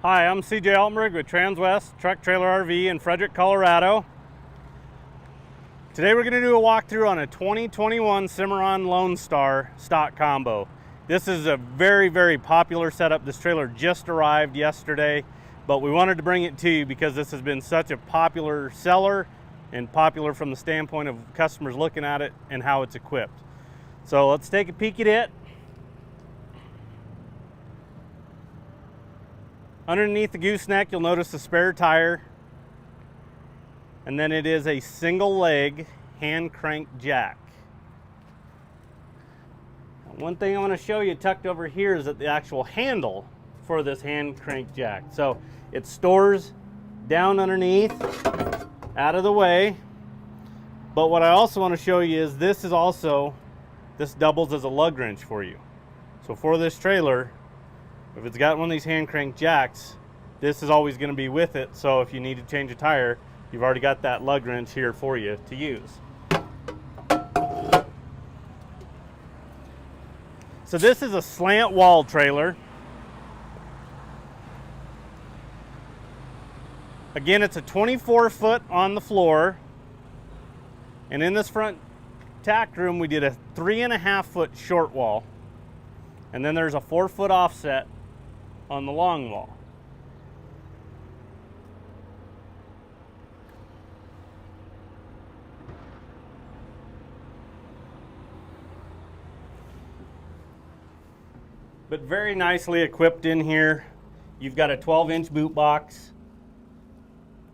Hi, I'm CJ Altenberg with Transwest Truck Trailer RV in Frederick, Colorado. Today we're going to do a walkthrough on a 2021 Cimarron Lonestar stock combo. This is a very popular setup. This trailer just arrived yesterday, but we wanted to bring it to you because this has been such a popular seller and popular from the standpoint of customers looking at it and how it's equipped. So let's take a peek at it. Underneath the gooseneck, you'll notice a spare tire, and then it is a single leg hand crank jack. One thing I want to show you tucked over here is that the actual handle for this hand crank jack. So it stores down underneath, out of the way. But what I also want to show you is this doubles as a lug wrench for you. So for this trailer, if it's got one of these hand crank jacks, this is always going to be with it. So if you need to change a tire, you've already got that lug wrench here for you to use. So this is a slant wall trailer. Again, it's a 24-foot on the floor. And in this front tack room, we did a 3.5-foot short wall. And then there's a 4-foot offset on the long wall. But very nicely equipped in here. You've got a 12-inch boot box.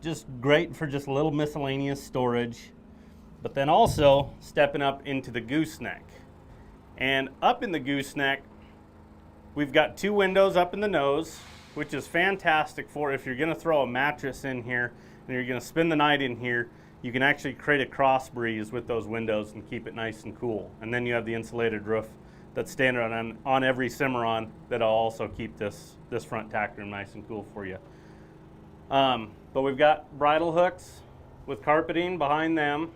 Just great for just a little miscellaneous storage. But then also stepping up into the gooseneck. And up in the gooseneck, we've got 2 windows up in the nose, which is fantastic for if you're gonna throw a mattress in here and you're gonna spend the night in here, you can actually create a cross breeze with those windows and keep it nice and cool. And then you have the insulated roof that's standard on every Cimarron that'll also keep this front tack room nice and cool for you. But we've got bridle hooks with carpeting behind them.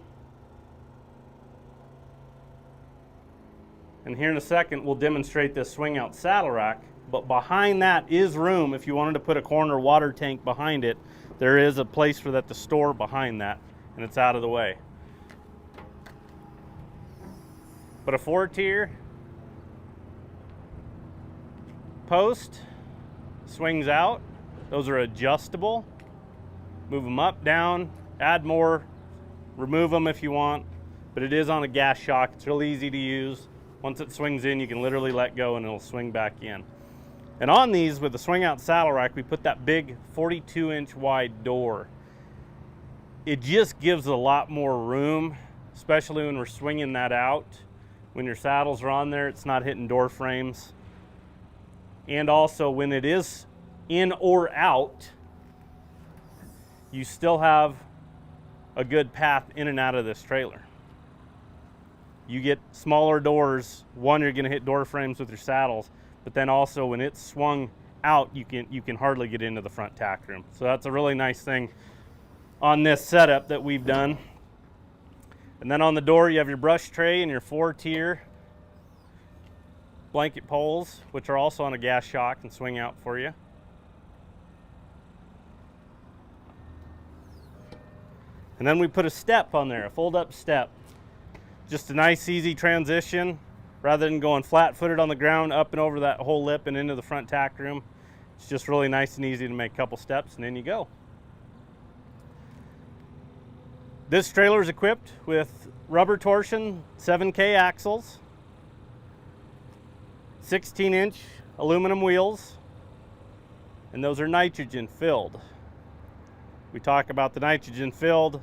And here in a second, we'll demonstrate this swing out saddle rack, but behind that is room. If you wanted to put a corner water tank behind it, there is a place for that to store behind that, and it's out of the way. But a 4-tier post swings out. Those are adjustable. Move them up, down, add more, remove them if you want, but it is on a gas shock. It's real easy to use. Once it swings in, you can literally let go and it'll swing back in. And on these, with the swing out saddle rack, we put that big 42-inch wide door. It just gives a lot more room, especially when we're swinging that out. When your saddles are on there, it's not hitting door frames. And also when it is in or out, you still have a good path in and out of this trailer. You get smaller doors. One, you're gonna hit door frames with your saddles, but then also when it's swung out, you can hardly get into the front tack room. So that's a really nice thing on this setup that we've done. And then on the door, you have your brush tray and your 4-tier blanket poles, which are also on a gas shock and swing out for you. And then we put a step on there, a fold-up step. Just a nice, easy transition. Rather than going flat-footed on the ground, up and over that whole lip and into the front tack room. It's just really nice and easy to make a couple steps, and then you go. This trailer is equipped with rubber torsion 7K axles, 16-inch aluminum wheels, and those are nitrogen filled. We talk about the nitrogen filled.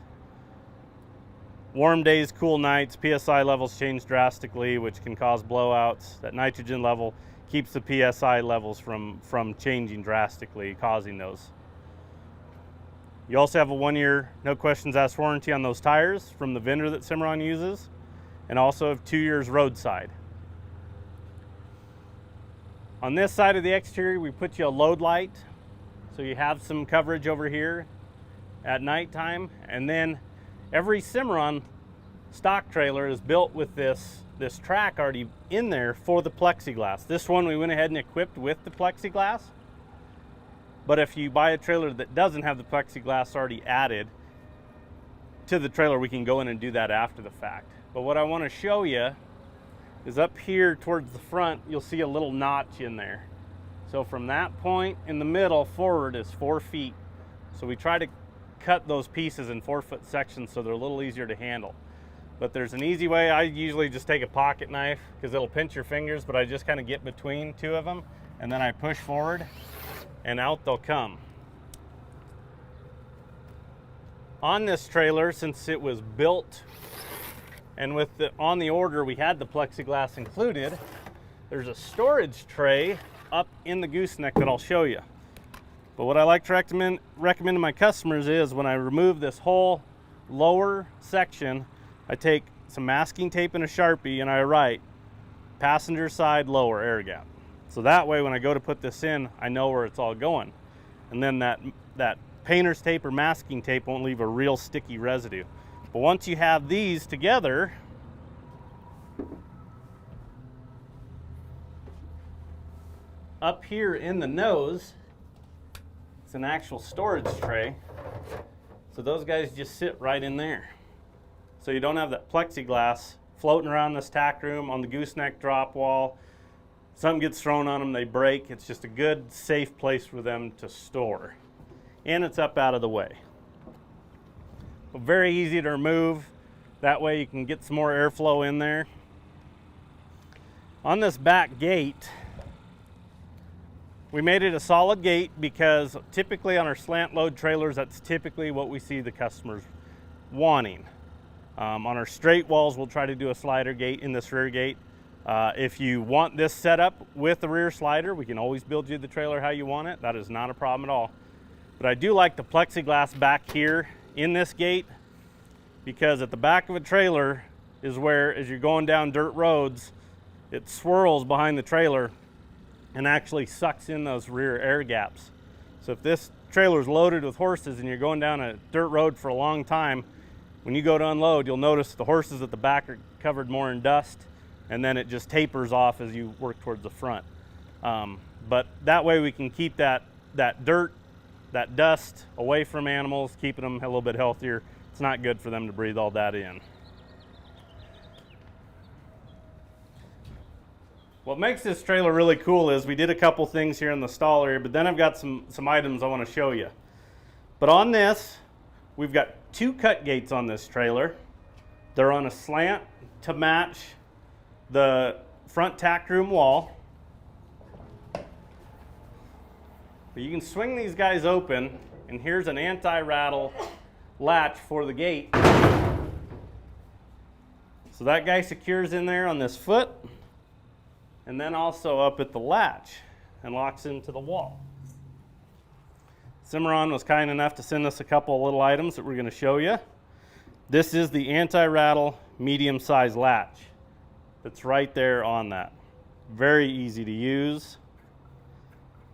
Warm days, cool nights, PSI levels change drastically, which can cause blowouts. That nitrogen level keeps the PSI levels from changing drastically, causing those. You also have a 1-year, no questions asked warranty on those tires from the vendor that Cimarron uses, and also have 2 years roadside. On this side of the exterior, we put you a load light, so you have some coverage over here at nighttime, and then every Cimarron stock trailer is built with this track already in there for the plexiglass. This one we went ahead and equipped with the plexiglass. But if you buy a trailer that doesn't have the plexiglass already added to the trailer, we can go in and do that after the fact. But what I want to show you is up here towards the front, you'll see a little notch in there. So from that point in the middle forward is 4 feet. So we try to cut those pieces in 4-foot sections so they're a little easier to handle. But there's an easy way. I usually just take a pocket knife because it'll pinch your fingers, but I just kind of get between 2 of them and then I push forward and out they'll come. On this trailer, since it was built and on the order we had the plexiglass included, there's a storage tray up in the gooseneck that I'll show you. But what I like to recommend to my customers is when I remove this whole lower section, I take some masking tape and a Sharpie and I write passenger side lower air gap. So that way when I go to put this in, I know where it's all going. And then that painter's tape or masking tape won't leave a real sticky residue. But once you have these together, up here in the nose, it's an actual storage tray. So those guys just sit right in there. So you don't have that plexiglass floating around this tack room on the gooseneck drop wall. Something gets thrown on them, they break. It's just a good, safe place for them to store. And it's up out of the way. But very easy to remove. That way you can get some more airflow in there. On this back gate, we made it a solid gate because typically on our slant load trailers, that's typically what we see the customers wanting. On our straight walls, we'll try to do a slider gate in this rear gate. If you want this set up with the rear slider, we can always build you the trailer how you want it. That is not a problem at all. But I do like the plexiglass back here in this gate because at the back of a trailer is where, as you're going down dirt roads, it swirls behind the trailer and actually sucks in those rear air gaps. So if this trailer is loaded with horses and you're going down a dirt road for a long time, when you go to unload, you'll notice the horses at the back are covered more in dust, and then it just tapers off as you work towards the front. But that way we can keep that dirt, that dust away from animals, keeping them a little bit healthier. It's not good for them to breathe all that in. What makes this trailer really cool is we did a couple things here in the stall area, but then I've got some items I want to show you. But on this, we've got 2 cut gates on this trailer. They're on a slant to match the front tack room wall. But you can swing these guys open, and here's an anti-rattle latch for the gate. So that guy secures in there on this foot, and then also up at the latch and locks into the wall. Cimarron was kind enough to send us a couple of little items that we're going to show you. This is the anti-rattle medium-sized latch that's right there on that. Very easy to use.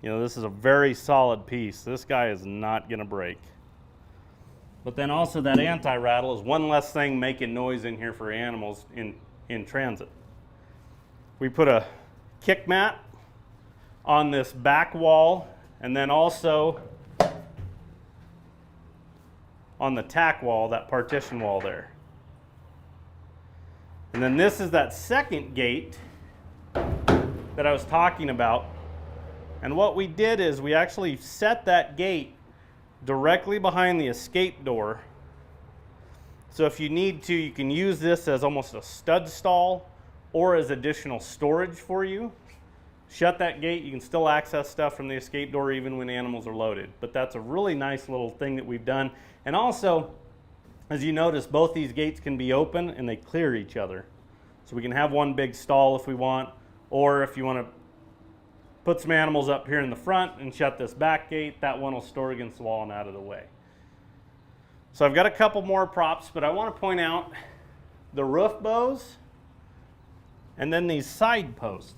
You know, this is a very solid piece. This guy is not going to break. But then also that anti-rattle is one less thing making noise in here for animals in transit. We put a kick mat on this back wall and then also on the tack wall, that partition wall there. And then this is that second gate that I was talking about. And what we did is we actually set that gate directly behind the escape door. So if you need to, you can use this as almost a stud stall or as additional storage for you. Shut that gate, you can still access stuff from the escape door even when animals are loaded. But that's a really nice little thing that we've done. And also, as you notice, both these gates can be open and they clear each other. So we can have one big stall if we want, or if you want to put some animals up here in the front and shut this back gate, that one will store against the wall and out of the way. So I've got a couple more props, but I want to point out the roof bows and then these side posts.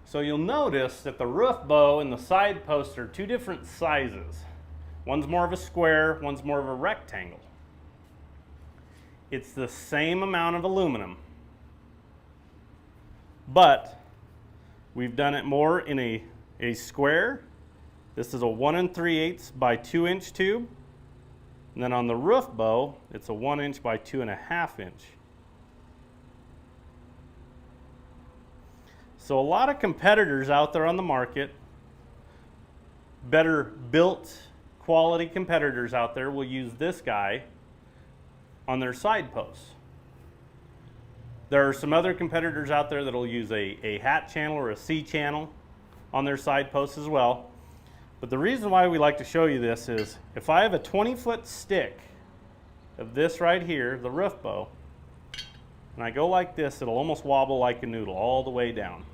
So you'll notice that the roof bow and the side posts are 2 different sizes. One's more of a square, one's more of a rectangle. It's the same amount of aluminum, but We've done it more in a square. This is a 1 3/8 by 2 inch tube. And then on the roof bow, it's a 1 inch by 2.5 inch. So a lot of competitors out there on the market, better built quality competitors out there, will use this guy on their side posts. There are some other competitors out there that will use a hat channel or a C channel on their side posts as well. But the reason why we like to show you this is if I have a 20-foot stick of this right here, the roof bow, and I go like this, it'll almost wobble like a noodle all the way down.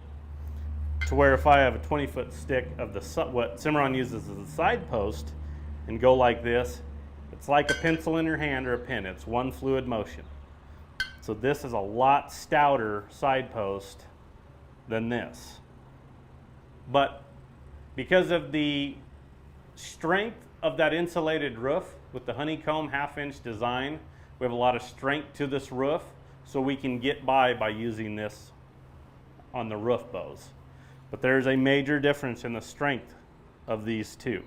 To where if I have a 20-foot stick of what Cimarron uses as a side post and go like this, it's like a pencil in your hand or a pen. It's one fluid motion. So this is a lot stouter side post than this. But because of the strength of that insulated roof with the honeycomb 1/2 inch design, we have a lot of strength to this roof, so we can get by using this on the roof bows. But there's a major difference in the strength of these two.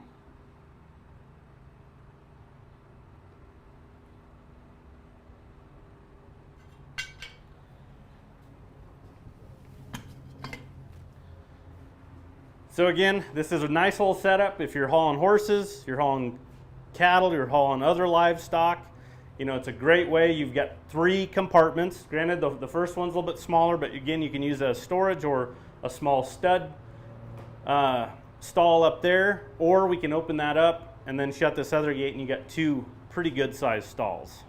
So again, this is a nice little setup if you're hauling horses, you're hauling cattle, you're hauling other livestock. You know, it's a great way. You've got 3 compartments. Granted, the first one's a little bit smaller, but again, you can use it as storage or a small stud stall up there, or we can open that up and then shut this other gate and you got 2 pretty good sized stalls.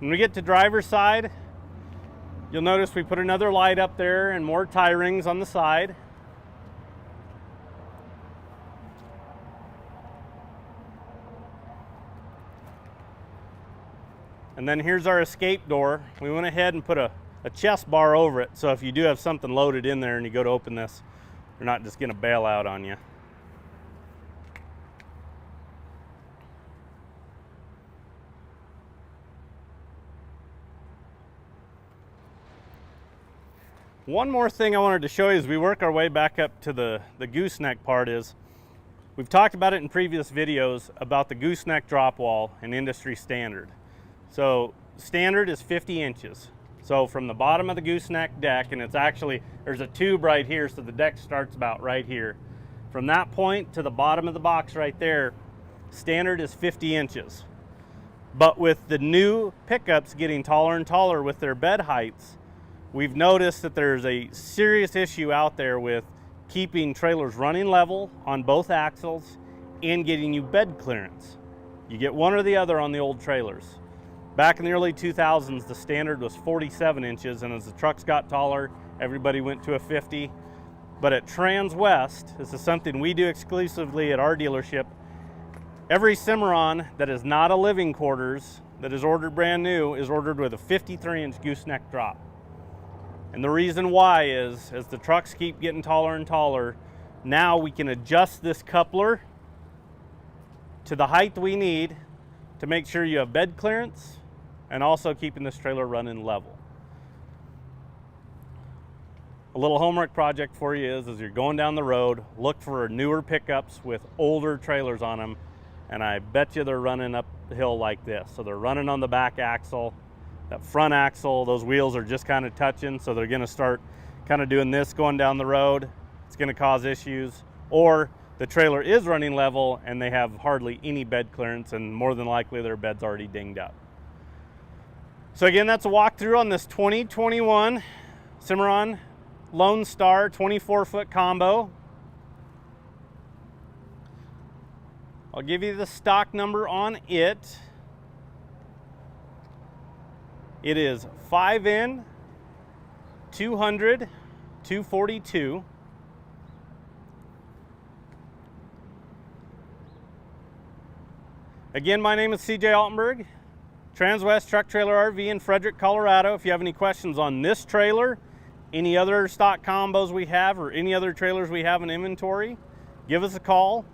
When we get to driver's side, you'll notice we put another light up there and more tie rings on the side. And then here's our escape door. We went ahead and put a chest bar over it, so if you do have something loaded in there and you go to open this, they're not just gonna bail out on you. One more thing I wanted to show you as we work our way back up to the gooseneck part is, we've talked about it in previous videos about the gooseneck drop wall and industry standard. So standard is 50 inches. So from the bottom of the gooseneck deck, and it's actually, there's a tube right here, so the deck starts about right here. From that point to the bottom of the box right there, standard is 50 inches. But with the new pickups getting taller and taller with their bed heights, we've noticed that there's a serious issue out there with keeping trailers running level on both axles and getting you bed clearance. You get one or the other on the old trailers. Back in the early 2000s, the standard was 47 inches, and as the trucks got taller, everybody went to a 50. But at Transwest, this is something we do exclusively at our dealership, every Cimarron that is not a living quarters, that is ordered brand new, is ordered with a 53-inch gooseneck drop. And the reason why is, as the trucks keep getting taller and taller, now we can adjust this coupler to the height we need to make sure you have bed clearance and also keeping this trailer running level. A little homework project for you is, as you're going down the road, look for newer pickups with older trailers on them, and I bet you they're running up the hill like this. So they're running on the back axle. That front axle, those wheels are just kind of touching, so they're gonna start kind of doing this going down the road. It's gonna cause issues. Or the trailer is running level and they have hardly any bed clearance, and more than likely their bed's already dinged up. So again, that's a walkthrough on this 2021 Cimarron Lonestar 24-foot combo. I'll give you the stock number on it. It is 5N 200 242. Again, my name is CJ Altenberg, Transwest Truck Trailer RV in Frederick, Colorado. If you have any questions on this trailer, any other stock combos we have, or any other trailers we have in inventory, give us a call.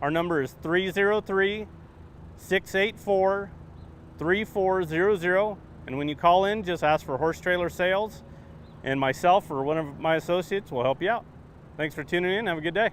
Our number is 303-684-3400. And when you call in, just ask for Horse Trailer Sales, and myself or one of my associates will help you out. Thanks for tuning in. Have a good day.